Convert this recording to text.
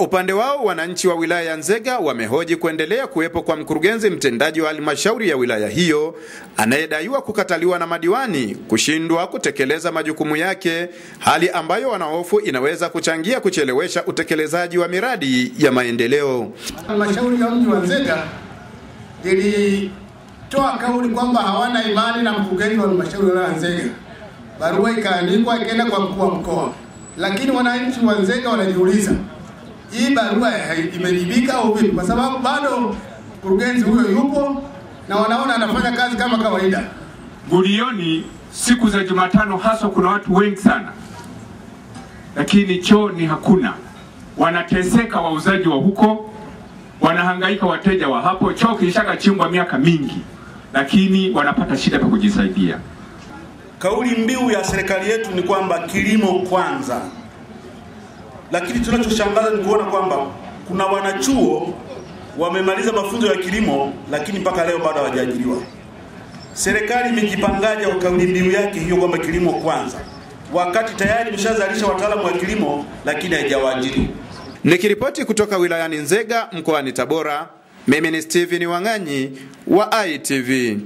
upande wao, wananchi wa wilaya ya Nzega wamehoji kuendelea kuwepo kwa mkurugenzi mtendaji wa halmashauri ya wilaya hiyo anayedaiwa kukataliwa na madiwani, kushindwa kutekeleza majukumu yake, hali ambayo wanahofu inaweza kuchangia kuchelewesha utekelezaji wa miradi ya maendeleo. Halmashauri ya mji wa Nzega ilitoa kauli kwamba hawana imani na mkurugenzi wa halmashauri ya Nzega. Barua ikaandikwa ikaenda kwa mkuu wa mkoa. Lakini wananchi wa Nzega wanajiuliza, hii barua imejibika au vipi? Kwa sababu bado mkurugenzi huyo yupo na wanaona anafanya kazi kama kawaida. Gulioni siku za Jumatano hasa kuna watu wengi sana, lakini choo ni hakuna. Wanateseka wauzaji wa huko, wanahangaika wateja wa hapo. Choo kilishaka chimbwa miaka mingi, lakini wanapata shida pa kujisaidia. Kauli mbiu ya serikali yetu ni kwamba kilimo kwanza. Lakini tunachoshangaza ni kuona kwamba kuna wanachuo wamemaliza mafunzo ya kilimo lakini mpaka leo bado hawajaajiriwa. Serikali imejipangaje kwa kauli mbiu yake hiyo kwamba kilimo kwanza, wakati tayari imeshazalisha wataalamu wa kilimo lakini haijawaajiri? Nikiripoti kutoka wilayani Nzega mkoani Tabora, mimi ni Steven Wang'anyi wa ITV.